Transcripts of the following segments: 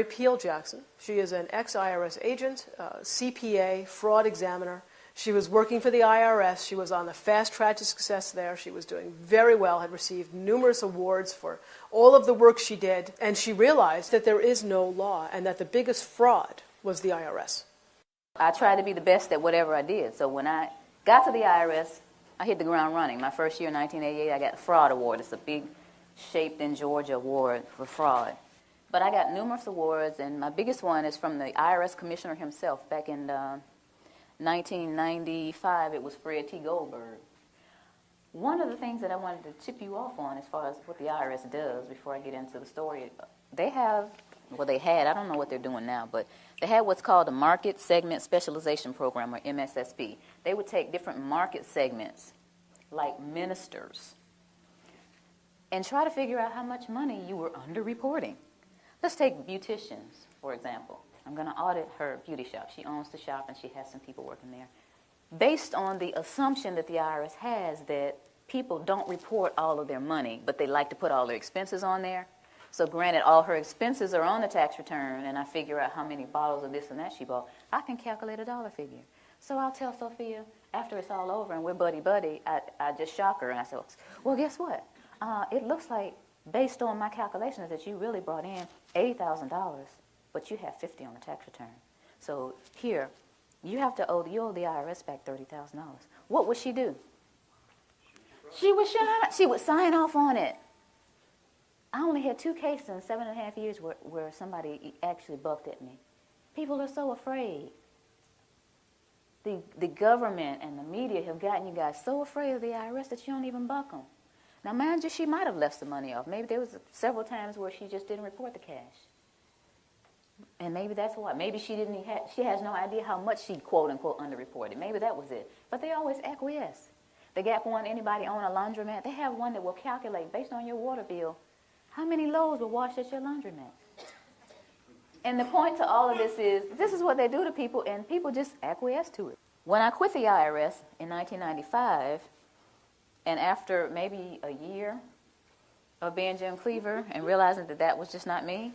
Peel Jackson. She is an ex-IRS agent, CPA, fraud examiner. She was working for the IRS. She was on the fast track to success there. She was doing very well, had received numerous awards for all of the work she did. And she realized that there is no law and that the biggest fraud was the IRS. I tried to be the best at whatever I did. So when I got to the IRS, I hit the ground running. My first year in 1988, I got the Fraud Award. It's a big shaped in Georgia award for fraud. But I got numerous awards, and my biggest one is from the IRS commissioner himself. Back in 1995, it was Fred T. Goldberg. One of the things that I wanted to tip you off on as far as what the IRS does before I get into the story, they had, I don't know what they're doing now, but they had what's called a Market Segment Specialization Program, or MSSP. They would take different market segments, like ministers, and try to figure out how much money you were underreporting. Let's take beauticians, for example. I'm going to audit her beauty shop. She owns the shop, and she has some people working there. Based on the assumption that the IRS has that people don't report all of their money, but they like to put all their expenses on there. So granted, all her expenses are on the tax return, and I figure out how many bottles of this and that she bought, I can calculate a dollar figure. So I'll tell Sophia, after it's all over and we're buddy-buddy, I just shock her, and I say, well, guess what? It looks like, based on my calculations, that you really brought in $80,000, but you have $50 on the tax return. So here, you owe the IRS back $30,000. What would she do? She would sign off on it. I only had 2 cases in 7.5 years where somebody actually bucked at me. People are so afraid. The government and the media have gotten you guys so afraid of the IRS that you don't even buck them. Now, mind you, she might have left some money off. Maybe there was several times where she just didn't report the cash. And maybe that's why. Maybe she has no idea how much she, quote unquote, underreported. Maybe that was it. But they always acquiesce. They got one, anybody own a laundromat? They have one that will calculate, based on your water bill, how many loads were washed at your laundromat. And the point to all of this is what they do to people, and people just acquiesce to it. When I quit the IRS in 1995, and after maybe a year of being Jim Cleaver and realizing that that was just not me,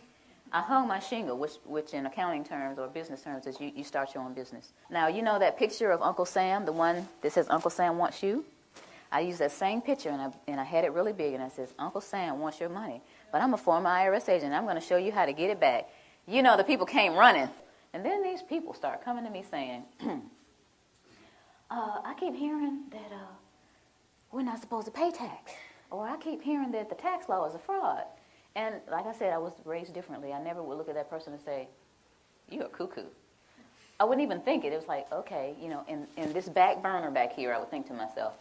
I hung my shingle, which in accounting terms or business terms is you start your own business. Now, you know that picture of Uncle Sam, the one that says Uncle Sam wants you? I used that same picture, and I had it really big, and I says, Uncle Sam wants your money, but I'm a former IRS agent, and I'm going to show you how to get it back. You know, the people came running. And then these people start coming to me saying, I keep hearing that we're not supposed to pay tax. Or I keep hearing that the tax law is a fraud. And like I said, I was raised differently. I never would look at that person and say, you're a cuckoo. I wouldn't even think it. It was like, okay, you know, in this back burner back here, I would think to myself,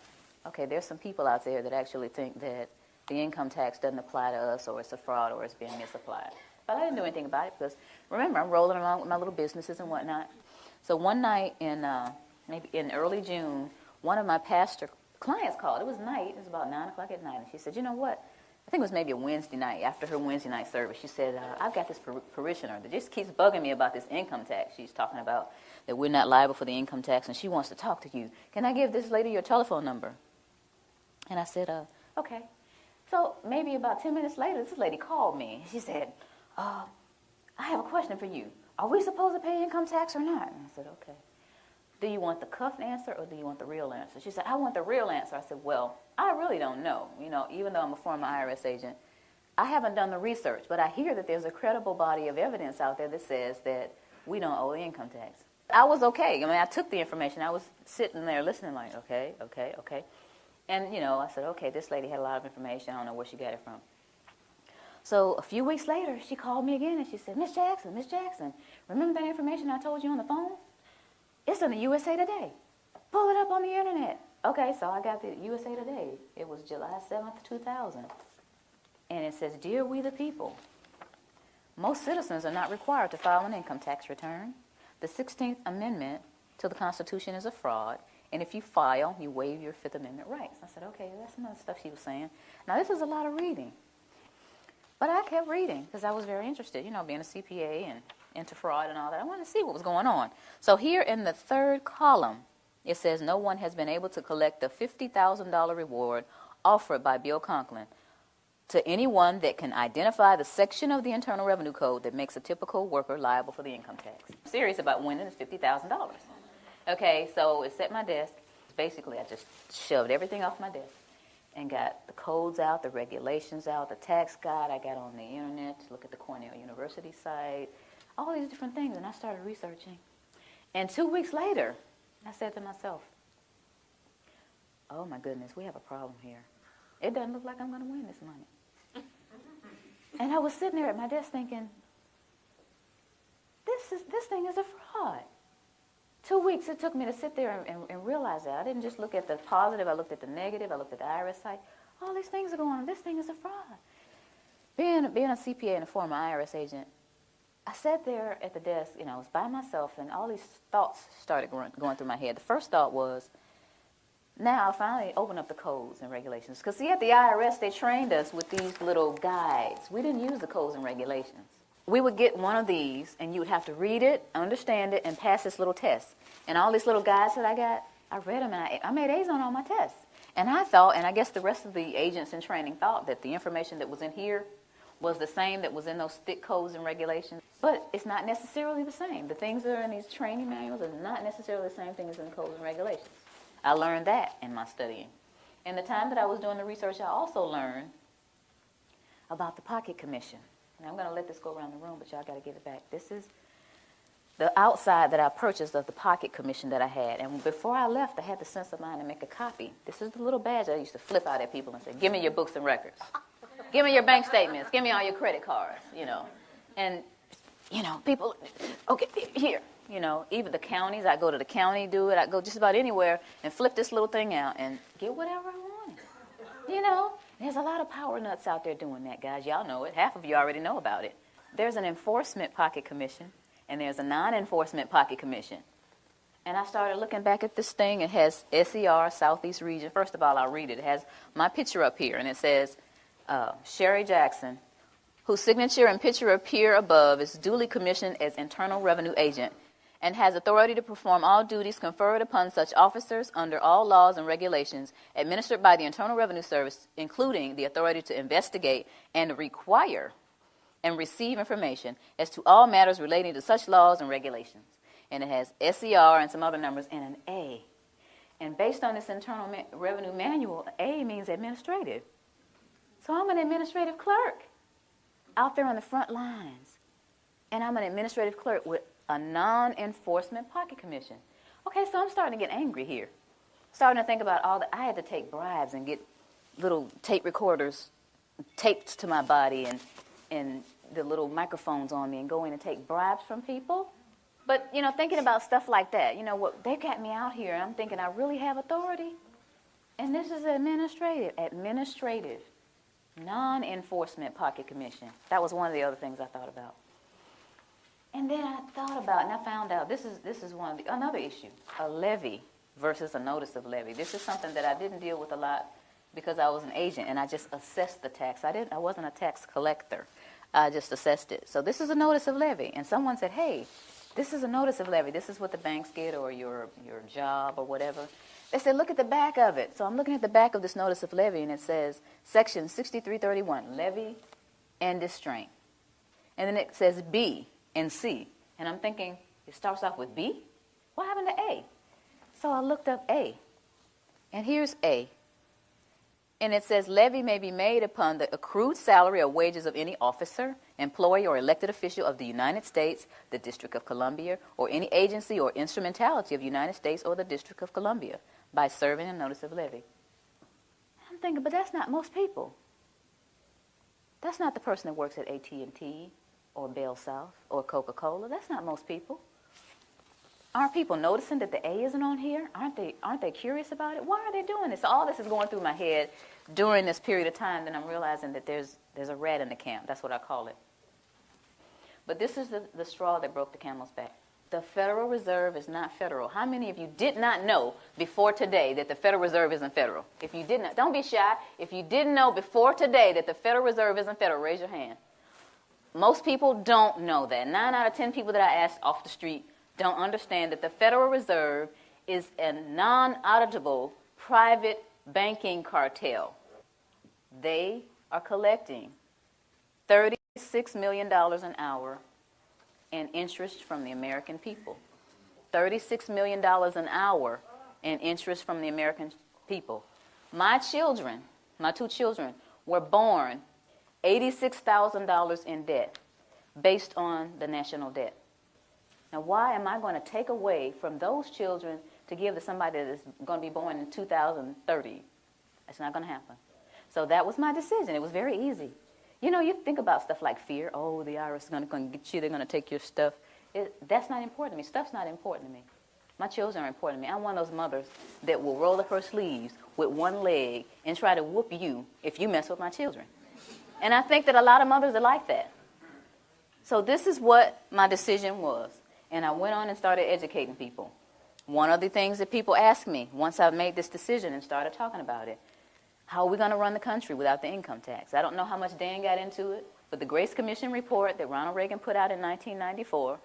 okay, there's some people out there that actually think that the income tax doesn't apply to us, or it's a fraud, or it's being misapplied. But I didn't do anything about it because, remember, I'm rolling around with my little businesses and whatnot. So one night maybe in early June, one of my pastor clients called. It was night. It was about 9 o'clock at night. And she said, you know what? I think it was maybe a Wednesday night, after her Wednesday night service. She said, I've got this parishioner that just keeps bugging me about this income tax. She's talking about that we're not liable for the income tax, and she wants to talk to you. Can I give this lady your telephone number? And I said, okay. So maybe about 10 minutes later, this lady called me. She said, I have a question for you. Are we supposed to pay income tax or not? And I said, okay. Do you want the cuffed answer or do you want the real answer? She said, I want the real answer. I said, well, I really don't know. You know, even though I'm a former IRS agent, I haven't done the research, but I hear that there's a credible body of evidence out there that says that we don't owe the income tax. I was okay. I mean, I took the information. I was sitting there listening like, okay. And, you know, I said, okay, this lady had a lot of information. I don't know where she got it from. So a few weeks later, she called me again, and she said, Miss Jackson, remember that information I told you on the phone? It's in the USA Today. Pull it up on the internet. Okay, so I got the USA Today. It was July 7th, 2000. And it says, Dear we the people, most citizens are not required to file an income tax return. The 16th Amendment to the Constitution is a fraud. And if you file, you waive your Fifth Amendment rights. I said, okay, that's some of the stuff she was saying. Now, this is a lot of reading. But I kept reading because I was very interested, you know, being a CPA and into fraud and all that. I wanted to see what was going on. So here in the third column, it says no one has been able to collect the $50,000 reward offered by Bill Conklin to anyone that can identify the section of the Internal Revenue Code that makes a typical worker liable for the income tax. I'm serious about winning is $50,000. Okay, so it's at my desk. Basically, I just shoved everything off my desk and got the codes out, the regulations out, the tax guide I got on the internet to look at the Cornell University site, all these different things, and I started researching. And 2 weeks later, I said to myself, oh my goodness, we have a problem here. It doesn't look like I'm going to win this money. And I was sitting there at my desk thinking, this thing is a fraud. 2 weeks it took me to sit there and realize that. I didn't just look at the positive, I looked at the negative, I looked at the IRS site. All these things are going on. This thing is a fraud. Being a CPA and a former IRS agent, I sat there at the desk, I was by myself, and all these thoughts started going through my head. The first thought was, now I'll finally open up the codes and regulations. Because see, at the IRS, they trained us with these little guides. We didn't use the codes and regulations. We would get one of these, and you would have to read it, understand it, and pass this little test. And all these little guides that I got, I read them, and I made A's on all my tests. And I thought, and I guess the rest of the agents in training thought, that the information that was in here was the same that was in those thick codes and regulations. But it's not necessarily the same. The things that are in these training manuals are not necessarily the same thing as in the codes and regulations. I learned that in my studying. In the time that I was doing the research, I also learned about the pocket commission. And I'm going to let this go around the room, but y'all got to give it back. This is the outside that I purchased of the pocket commission that I had. And before I left, I had the sense of mind to make a copy. This is the little badge I used to flip out at people and say, give me your books and records. Give me your bank statements. Give me all your credit cards, And, people, okay, here. Even the counties, I go to the county, do it. I go just about anywhere and flip this little thing out and get whatever I wanted. There's a lot of power nuts out there doing that, guys. Y'all know it. Half of you already know about it. There's an enforcement pocket commission, and there's a non-enforcement pocket commission. And I started looking back at this thing. It has SER, Southeast Region. First of all, I'll read it. It has my picture up here, and it says, Sherry Jackson, whose signature and picture appear above, is duly commissioned as Internal Revenue Agent and has authority to perform all duties conferred upon such officers under all laws and regulations administered by the Internal Revenue Service, including the authority to investigate and require and receive information as to all matters relating to such laws and regulations. And it has SER and some other numbers and an A. And based on this Internal Revenue Manual, A means administrative. So I'm an administrative clerk out there on the front lines. And I'm an administrative clerk with a non-enforcement pocket commission. Okay, so I'm starting to get angry here. Starting to think about I had to take bribes and get little tape recorders taped to my body and the little microphones on me and go in and take bribes from people. But, thinking about stuff like that, they got me out here and I'm thinking I really have authority. And this is administrative, non-enforcement pocket commission. That was one of the other things I thought about. And then I thought about, and I found out, this is another issue, a levy versus a notice of levy. This is something that I didn't deal with a lot because I was an agent and I just assessed the tax. I wasn't a tax collector. I just assessed it. So this is a notice of levy. And someone said, hey, this is a notice of levy. This is what the banks get or your job or whatever. They said, look at the back of it. So I'm looking at the back of this notice of levy, and it says, Section 6331, levy and distraint. And then it says B and C. And I'm thinking, it starts off with B? What happened to A? So I looked up A. And here's A. And it says, levy may be made upon the accrued salary or wages of any officer, employee, or elected official of the United States, the District of Columbia, or any agency or instrumentality of the United States or the District of Columbia by serving a notice of levy. I'm thinking, but that's not most people. That's not the person that works at AT&T or Bell South or Coca-Cola. That's not most people. Aren't people noticing that the A isn't on here? Aren't they curious about it? Why are they doing this? All this is going through my head during this period of time, then I'm realizing that there's a rat in the camp. That's what I call it. But this is the straw that broke the camel's back. The Federal Reserve is not federal. How many of you did not know before today that the Federal Reserve isn't federal? If you didn't, don't be shy. If you didn't know before today that the Federal Reserve isn't federal, raise your hand. Most people don't know that. 9 out of 10 people that I asked off the street don't understand that the Federal Reserve is a non-auditable private banking cartel. They are collecting $36 million an hour in interest from the American people. $36 million an hour in interest from the American people. My children, my two children, were born $86,000 in debt based on the national debt. Now, why am I going to take away from those children to give to somebody that is going to be born in 2030? That's not going to happen. So that was my decision. It was very easy. You know, you think about stuff like fear. Oh, the IRS is going to get you. They're going to take your stuff. That's not important to me. Stuff's not important to me. My children are important to me. I'm one of those mothers that will roll up her sleeves with one leg and try to whoop you if you mess with my children. And I think that a lot of mothers are like that. So this is what my decision was. And I went on and started educating people. One of the things that people asked me once I made this decision and started talking about it, how are we going to run the country without the income tax? I don't know how much Dan got into it, but the Grace Commission report that Ronald Reagan put out in 1984,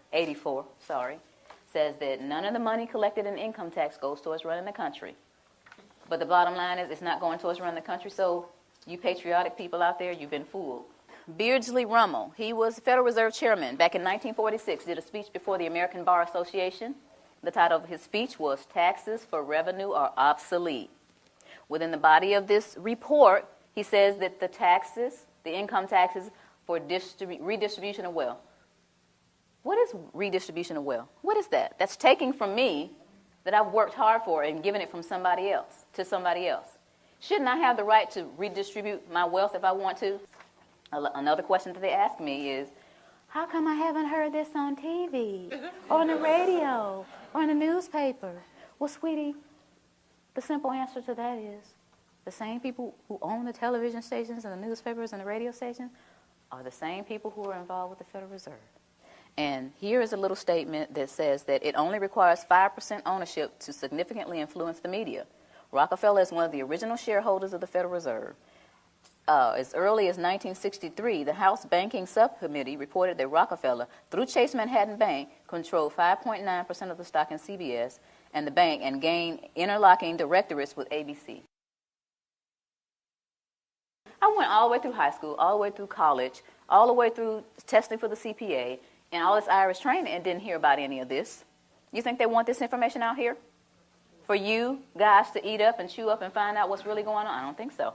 says that none of the money collected in income tax goes towards running the country. But the bottom line is it's not going towards running the country, so you patriotic people out there, you've been fooled. Beardsley Rummel, he was Federal Reserve Chairman back in 1946, did a speech before the American Bar Association. The title of his speech was Taxes for Revenue Are Obsolete. Within the body of this report, he says that the taxes, the income taxes for redistribution of wealth. What is redistribution of wealth? What is that? That's taking from me that I've worked hard for and giving it from somebody else to somebody else. Shouldn't I have the right to redistribute my wealth if I want to? Another question that they ask me is, how come I haven't heard this on TV or on the radio or in the newspaper? Well, sweetie, the simple answer to that is the same people who own the television stations and the newspapers and the radio stations are the same people who are involved with the Federal Reserve. And here is a little statement that says that it only requires 5% ownership to significantly influence the media. Rockefeller is one of the original shareholders of the Federal Reserve. As early as 1963, the House Banking Subcommittee reported that Rockefeller, through Chase Manhattan Bank, controlled 5.9% of the stock in CBS and the bank and gained interlocking directorates with ABC. I went all the way through high school, all the way through college, all the way through testing for the CPA, and all this Irish training and didn't hear about any of this. You think they want this information out here? For you guys to eat up and chew up and find out what's really going on? I don't think so.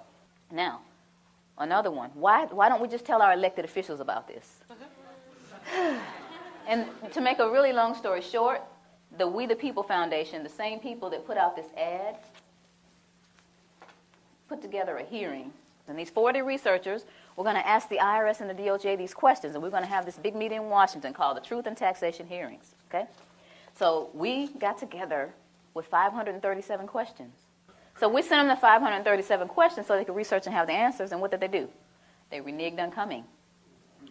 Now, another one. Why don't we just tell our elected officials about this? And to make a really long story short, the We the People Foundation, the same people that put out this ad, put together a hearing. And these 40 researchers were going to ask the IRS and the DOJ these questions, and we're going to have this big meeting in Washington called the Truth and Taxation Hearings. Okay? So we got together with 537 questions. So we sent them the 537 questions so they could research and have the answers, and what did they do? They reneged on coming.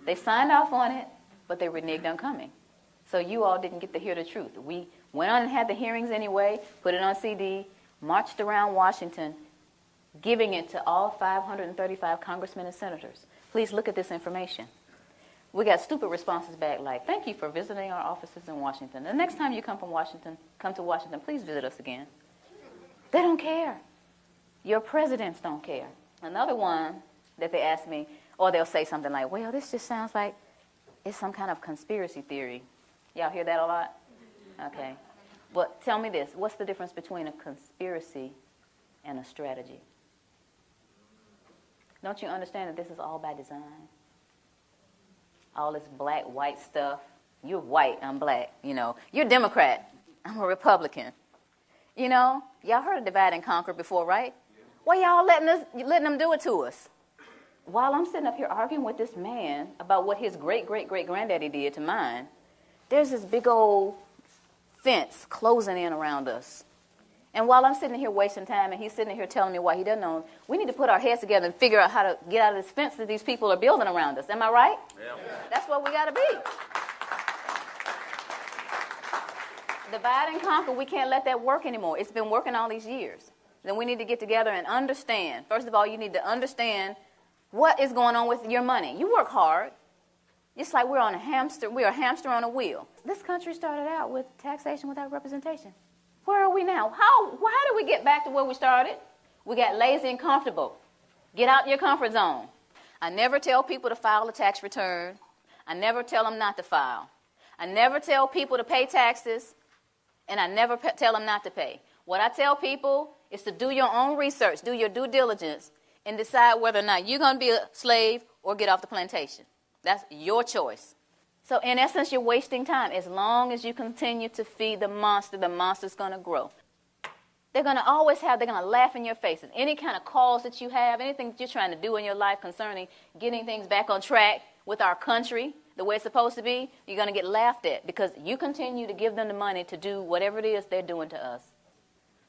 They signed off on it, but they reneged on coming. So you all didn't get to hear the truth. We went on and had the hearings anyway, put it on CD, marched around Washington, giving it to all 535 congressmen and senators. Please look at this information. We got stupid responses back like, thank you for visiting our offices in Washington. The next time you come to Washington, please visit us again. They don't care. Your presidents don't care. Another one that they ask me, or they'll say something like, well, this just sounds like it's some kind of conspiracy theory. Y'all hear that a lot? Okay. But tell me this, what's the difference between a conspiracy and a strategy? Don't you understand that this is all by design? All this black, white stuff. You're white, I'm black, you know. You're Democrat, I'm a Republican. You know, y'all heard of divide and conquer before, right? Why y'all letting them do it to us? While I'm sitting up here arguing with this man about what his great-great-great-granddaddy did to mine, there's this big old fence closing in around us. And while I'm sitting here wasting time and he's sitting here telling me why he doesn't know, we need to put our heads together and figure out how to get out of this fence that these people are building around us. Am I right? Yeah. That's what we got to be. Divide and conquer, we can't let that work anymore. It's been working all these years. Then we need to get together and understand. First of all, you need to understand what is going on with your money. You work hard. It's like we're a hamster on a wheel. This country started out with taxation without representation. Where are we now? How did we get back to where we started? We got lazy and comfortable. Get out your comfort zone. I never tell people to file a tax return. I never tell them not to file. I never tell people to pay taxes, and I never tell them not to pay. What I tell people is to do your own research, do your due diligence, and decide whether or not you're going to be a slave or get off the plantation. That's your choice. So in essence, you're wasting time. As long as you continue to feed the monster's going to grow. They're going to laugh in your faces. Any kind of cause that you have, anything that you're trying to do in your life concerning getting things back on track with our country, the way it's supposed to be, you're going to get laughed at because you continue to give them the money to do whatever it is they're doing to us.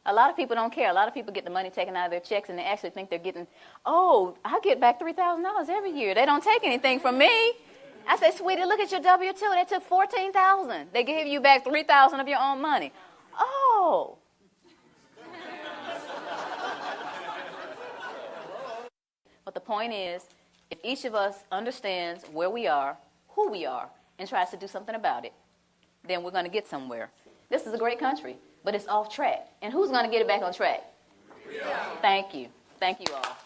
A lot of people don't care. A lot of people get the money taken out of their checks and they actually think they're getting, I get back $3,000 every year. They don't take anything from me. I say, sweetie, look at your W-2. They took $14,000. They gave you back $3,000 of your own money. Oh. But the point is, if each of us understands where we are, who we are, and tries to do something about it, then we're going to get somewhere. This is a great country, but it's off track. And who's going to get it back on track? Yeah. Thank you. Thank you all.